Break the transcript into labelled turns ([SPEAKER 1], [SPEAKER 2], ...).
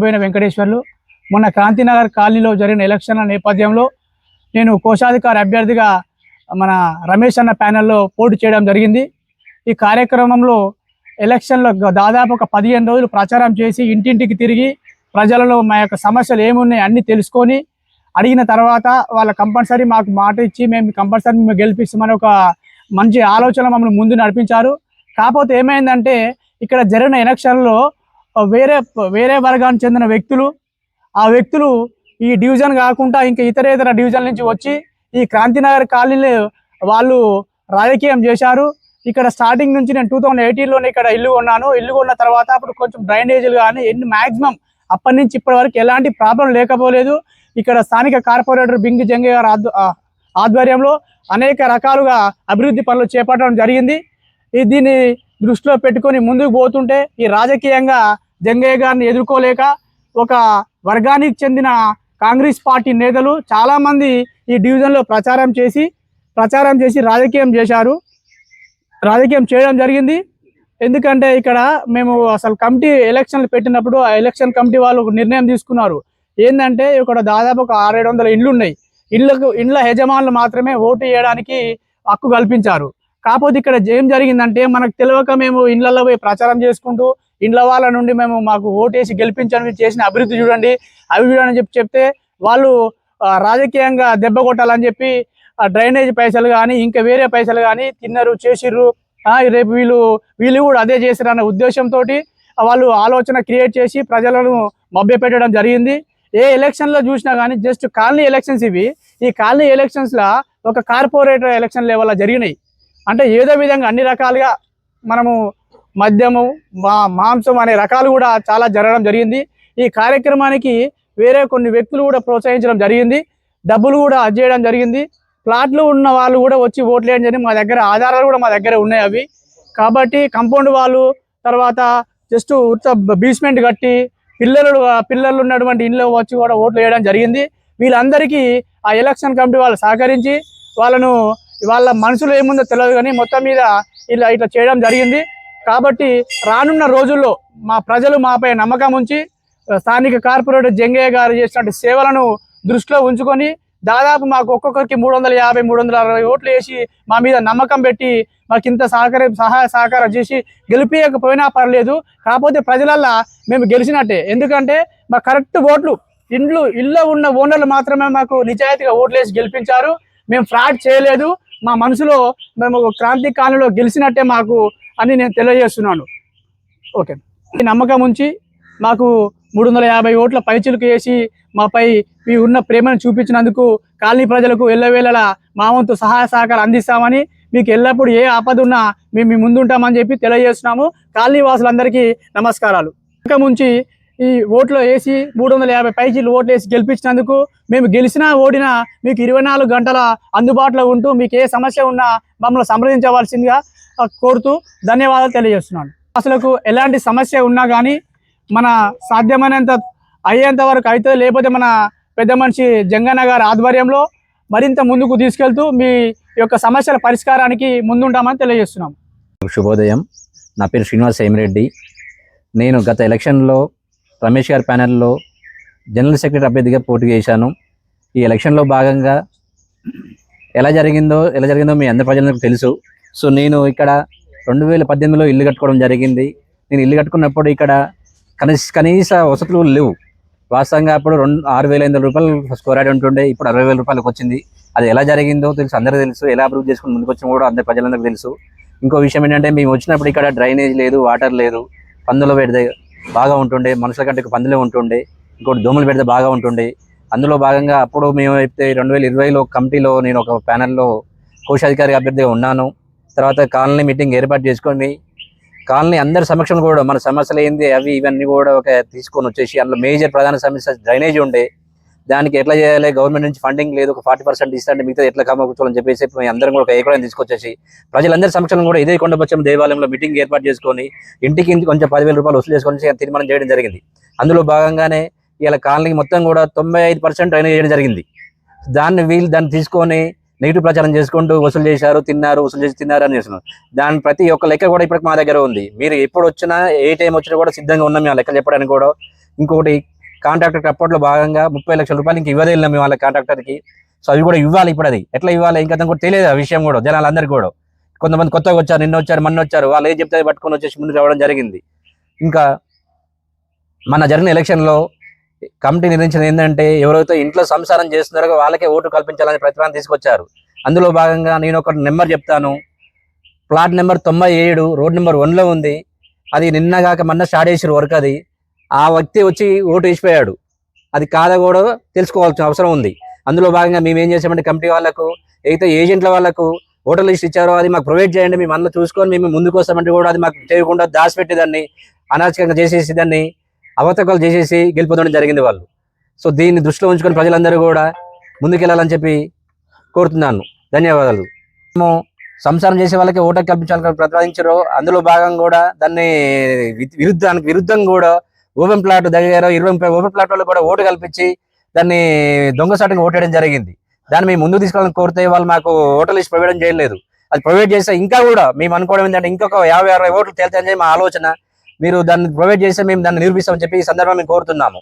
[SPEAKER 1] బోయిన వెంకటేశ్వర్లు. మొన్న క్రాంతినగర్ కాలనీలో జరిగిన ఎలక్షన్ల నేపథ్యంలో నేను కోశాధికారి అభ్యర్థిగా మన రమేష్ అన్న ప్యానెల్లో పోటీ చేయడం జరిగింది. ఈ కార్యక్రమంలో ఎలక్షన్లో దాదాపు ఒక 15 రోజులు ప్రచారం చేసి ఇంటింటికి తిరిగి ప్రజలలో మా యొక్క సమస్యలు ఏమున్నాయి అన్నీ తెలుసుకొని అడిగిన తర్వాత వాళ్ళ కంపల్సరీ మాకు మాట ఇచ్చి మేము కంపల్సరీ మేము గెలిపిస్తామని ఒక మంచి ఆలోచన మమ్మల్ని ముందు నడిపించారు. కాకపోతే ఏమైందంటే ఇక్కడ జరిగిన ఎలక్షన్లో వేరే వర్గానికి చెందిన వ్యక్తులు ఆ వ్యక్తులు ఈ డివిజన్ కాకుండా ఇంకా ఇతర డివిజన్ నుంచి వచ్చి ఈ క్రాంతినగర్ కాలనీలో వాళ్ళు రాజకీయం చేశారు. ఇక్కడ స్టార్టింగ్ నుంచి నేను 2018లోనే ఇక్కడ ఇల్లు కొన్నాను. ఇల్లు కొన్న తర్వాత అప్పుడు కొంచెం డ్రైనేజీలు కానీ మ్యాక్సిమం అప్పటి నుంచి ఇప్పటి వరకు ఎలాంటి ప్రాబ్లం లేకపోలేదు. ఇక్కడ స్థానిక కార్పొరేటర్ బింగి జంగయ్య గారి ఆధ్వర్యంలో అనేక రకాలుగా అభివృద్ధి పనులు చేపట్టడం జరిగింది. దీన్ని దృష్టిలో పెట్టుకొని ముందుకు పోతుంటే ఈ రాజకీయంగా జంగయ్య గారిని ఎదుర్కోలేక ఒక వర్గానికి చెందిన కాంగ్రెస్ పార్టీ నేతలు చాలామంది ఈ డివిజన్లో ప్రచారం చేసి రాజకీయం చేయడం జరిగింది. ఎందుకంటే ఇక్కడ మేము అసలు కమిటీ ఎలక్షన్లు పెట్టినప్పుడు ఆ ఎలక్షన్ కమిటీ వాళ్ళు నిర్ణయం తీసుకున్నారు. ఏంటంటే ఇక్కడ దాదాపు ఒక 600-700 ఇండ్లు ఉన్నాయి. ఇండ్ల యజమానులు మాత్రమే ఓటు వేయడానికి హక్కు కల్పించారు. కాకపోతే ఇక్కడ ఏం జరిగిందంటే మనకు తెలియక మేము ఇండ్లలో పోయి ప్రచారం చేసుకుంటూ ఇండ్ల వాళ్ళ నుండి మాకు ఓటేసి గెలిపించని చేసిన అభివృద్ధి చూడండి అని చెప్తే వాళ్ళు రాజకీయంగా దెబ్బ కొట్టాలని చెప్పి డ్రైనేజ్ పైసలు కానీ ఇంకా వేరే పైసలు కానీ తిన్నారు చేసిర్రు. రేపు వీళ్ళు కూడా అదే చేశారన్న ఉద్దేశంతో వాళ్ళు ఆలోచన క్రియేట్ చేసి ప్రజలను మభ్యపెట్టడం జరిగింది. ఏ ఎలక్షన్లో చూసినా కానీ జస్ట్ కాలనీ ఎలక్షన్స్ ఇవి. ఈ కాలనీ ఎలక్షన్స్లో ఒక కార్పొరేటర్ ఎలక్షన్ లెవెల్లో జరిగినాయి. అంటే ఏదో విధంగా అన్ని రకాలుగా మనము మద్యము మాంసం అనే రకాలు కూడా చాలా జరగడం జరిగింది. ఈ కార్యక్రమానికి వేరే కొన్ని వ్యక్తులు కూడా ప్రోత్సహించడం జరిగింది. డబ్బులు కూడా చేయడం జరిగింది. ప్లాట్లు ఉన్న వాళ్ళు కూడా వచ్చి ఓట్లు వేయడం జరిగింది. మా దగ్గర ఆధారాలు కూడా మా దగ్గర ఉన్నాయి అవి. కాబట్టి కంపౌండ్ వాళ్ళు తర్వాత జస్ట్ బేస్మెంట్ కట్టి పిల్లలు ఉన్నటువంటి ఇంట్లో వచ్చి కూడా ఓట్లు వేయడం జరిగింది. వీళ్ళందరికీ ఆ ఎలక్షన్ కమిటీ వాళ్ళు సహకరించి వాళ్ళ మనసులో ఏముందో తెలియదు కానీ మొత్తం మీద ఇట్లా చేయడం జరిగింది. కాబట్టి రానున్న రోజుల్లో మా ప్రజలు మాపై నమ్మకం ఉంచి స్థానిక కార్పొరేటర్ జంగయ్య గారు చేసినటువంటి సేవలను దృష్టిలో ఉంచుకొని దాదాపు మాకు ఒక్కొక్కరికి 350-360 ఓట్లు వేసి మా మీద నమ్మకం పెట్టి మాకు ఇంత సహాయ సహకారం చేసి గెలిపించకపోయినా పర్లేదు. కాకపోతే ప్రజలల్లా మేము గెలిచినట్టే. ఎందుకంటే మా కరెక్ట్ ఓట్లు ఇల్లు ఉన్న ఓనర్లు మాత్రమే మాకు నిజాయితీగా ఓట్లు వేసి గెలిపించారు. మేము ఫ్రాడ్ చేయలేదు. మా మనసులో మేము క్రాంతి కాలనీలో గెలిచినట్టే మాకు అని నేను తెలియజేస్తున్నాను. ఓకే, ఈ నమ్మకం ఉంచి మాకు 350 ఓట్ల పైచిలుకు వేసి మాపై మీ ఉన్న ప్రేమను చూపించినందుకు కాలనీ ప్రజలకు ఎల్లవేళలా మా వంతు సహాయ సహకారం అందిస్తామని మీకు ఎల్లప్పుడూ ఏ ఆపద ఉన్నా మేము మీ ముందుంటామని చెప్పి తెలియజేస్తున్నాము. కాలనీ వాసులందరికీ నమస్కారాలు. నమ్మకం ఉంచి ఈ ఓట్లు వేసి 350 పైచీలు ఓట్లు వేసి గెలిపించినందుకు మేము గెలిచినా ఓడినా మీకు 24 గంటల అందుబాటులో ఉంటూ మీకు ఏ సమస్య ఉన్నా మమ్మల్ని సంప్రదించవలసిందిగా కోరుతూ ధన్యవాదాలు తెలియజేస్తున్నాను. అసలు ఎలాంటి సమస్య ఉన్నా కానీ మన సాధ్యమైనంత అయ్యేంత వరకు అయితే, లేకపోతే మన పెద్ద మనిషి జంగన్న గారి ఆధ్వర్యంలో మరింత ముందుకు తీసుకెళ్తూ మీ యొక్క సమస్యల పరిష్కారానికి ముందుంటామని తెలియజేస్తున్నాం.
[SPEAKER 2] శుభోదయం. నా పేరు శ్రీనివాస్ హేమిరెడ్డి. నేను గత ఎలక్షన్లో రమేష్ గారి ప్యానెల్లో జనరల్ సెక్రటరీ అభ్యర్థిగా పోటీ చేశాను. ఈ ఎలక్షన్లో భాగంగా ఎలా జరిగిందో మీ అందరి ప్రజలకు తెలుసు. సో నేను ఇక్కడ 2018లో ఇల్లు కట్టుకోవడం జరిగింది. నేను ఇల్లు కట్టుకున్నప్పుడు ఇక్కడ కనీస వసతులు లేవు. వాస్తవంగా అప్పుడు 6,500 రూపాయలు స్క్వేర్ యార్డ్ ఉంటుండే, ఇప్పుడు 60,000 రూపాయలకు వచ్చింది. అది ఎలా జరిగిందో తెలుసు, అందరికీ తెలుసు. ఎలా అభివృద్ధి చేసుకుని ముందుకు వచ్చినా కూడా అందరి ప్రజలందరికీ తెలుసు. ఇంకో విషయం ఏంటంటే, మేము వచ్చినప్పుడు ఇక్కడ డ్రైనేజ్ లేదు, వాటర్ లేదు, పందులు పెడితే బాగా ఉంటుండే, మనుషుల కంటే పందులే ఉంటుండే, ఇంకోటి దోమలు పెడితే బాగా ఉంటుండే. అందులో భాగంగా అప్పుడు మేము అయితే 2020లో కమిటీలో నేను ఒక ప్యానెల్లో కోశాధికారి అభ్యర్థిగా ఉన్నాను. తర్వాత కాలనీ మీటింగ్ ఏర్పాటు చేసుకొని కాలనీ అందరి సమక్షంలో కూడా మన సమస్యలు ఏంది అవి ఇవన్నీ కూడా తీసుకొని వచ్చేసి, అందులో మేజర్ ప్రధాన సమస్య డ్రైనేజ్ ఉండే, దానికి ఎట్లా చేయాలి, గవర్నమెంట్ నుంచి ఫండింగ్ లేదు, ఒక 40% ఇస్తాంటే మిగతా ఎట్లా కమ్మకూర్చోవాలని చెప్పేసి మేము అందరం కూడా ఒక ఏకడం తీసుకొచ్చేసి ప్రజలందరి సమక్షంలో కూడా ఇదే కొండపచ్చం దేవాలయంలో మీటింగ్ ఏర్పాటు చేసుకొని ఇంటికి కొంచెం 10,000 రూపాయలు వసూలు చేసుకొని తీర్మానం చేయడం జరిగింది. అందులో భాగంగానే ఇలా కాలనీకి మొత్తం కూడా 95% డ్రైనేజ్ చేయడం జరిగింది. దాన్ని తీసుకొని నెగిటివ్ ప్రచారం చేసుకుంటూ వసూలు చేశారు, వసూలు చేసి తిన్నారు అని చేస్తున్నారు. దాని ప్రతి ఒక్క లెక్క కూడా ఇప్పటికి మా దగ్గర ఉంది. మీరు ఎప్పుడు వచ్చినా ఏ టైం వచ్చినా కూడా సిద్ధంగా ఉన్నాం మేము లెక్కలు చెప్పడానికి కూడా. ఇంకొకటి కాంట్రాక్టర్ అప్పట్లో భాగంగా 30 లక్షల రూపాయలు ఇంక ఇవ్వదేళ్ళాం మేము వాళ్ళ కాంట్రాక్టర్కి. సో అవి కూడా ఇవ్వాలి. ఇప్పుడు అది ఎట్లా ఇవ్వాలి ఇంకా కూడా తెలియదు ఆ విషయం కూడా జనాలందరికీ కూడా. కొంతమంది కొత్తగా వచ్చారు, నిన్న వచ్చారు, మొన్న వచ్చారు, వాళ్ళు ఏం చెప్తే పట్టుకొని వచ్చేసి ముందుకు రావడం జరిగింది. ఇంకా మన జరిగిన ఎలక్షన్లో కమిటీ నిర్ణయించింది ఏంటంటే ఎవరైతే ఇంట్లో సంసారం చేస్తున్నారో వాళ్ళకే ఓటు కల్పించాలని ప్రతిపాదన తీసుకొచ్చారు. అందులో భాగంగా నేను ఒక నెంబర్ చెప్తాను. ప్లాట్ నెంబర్ 97 రోడ్ నెంబర్ 1లో ఉంది. అది నిన్నగాక మొన్న స్టార్ట్ చేసారు వర్క్. అది ఆ వ్యక్తి వచ్చి ఓటు వేసిపోయాడు. అది కాదా కూడా తెలుసుకోవాల్సిన అవసరం ఉంది. అందులో భాగంగా మేము ఏం చేసామంటే కమిటీ వాళ్ళకు అయితే ఏజెంట్ల వాళ్ళకు ఓటర్ లిస్ట్ ఇచ్చారో అది మాకు ప్రొవైడ్ చేయండి, మేము అందులో చూసుకొని మేము ముందుకు వస్తామంటే కూడా అది మాకు చేయకుండా దాచిపెట్టేదాన్ని, అనాచకంగా చేసేసి దాన్ని అవతకాలు చేసేసి గెలిపోవడం జరిగింది వాళ్ళు. సో దీన్ని దృష్టిలో ఉంచుకొని ప్రజలందరూ కూడా ముందుకెళ్ళాలని చెప్పి కోరుతున్నాను. ధన్యవాదాలు. మేము సంసారం చేసే వాళ్ళకి ఓటర్ కల్పించాలని ప్రతిపాదించారో అందులో భాగంగా కూడా దాన్ని విరుద్ధం కూడా ఓపెన్ ప్లాట్ దగ్గర 20 ఓపెన్ ప్లాట్ వాళ్ళు కూడా ఓటు కల్పించి దాన్ని దొంగసాటుగా ఓటేయడం జరిగింది. దాన్ని మేము ముందుకు తీసుకోవాలని కోరితే వాళ్ళు మాకు ఓటర్ లిస్ట్ ప్రొవైడ్ చేయలేదు. అది ప్రొవైడ్ చేస్తే ఇంకా కూడా మేము అనుకోవడం ఏంటంటే ఇంకొక 50-60 ఓట్లు తేల్తాయని మా ఆలోచన. మీరు దాన్ని ప్రొవైడ్ చేస్తే మేము దాన్ని నిరూపిస్తామని చెప్పి ఈ సందర్భంగా మేము కోరుతున్నాము.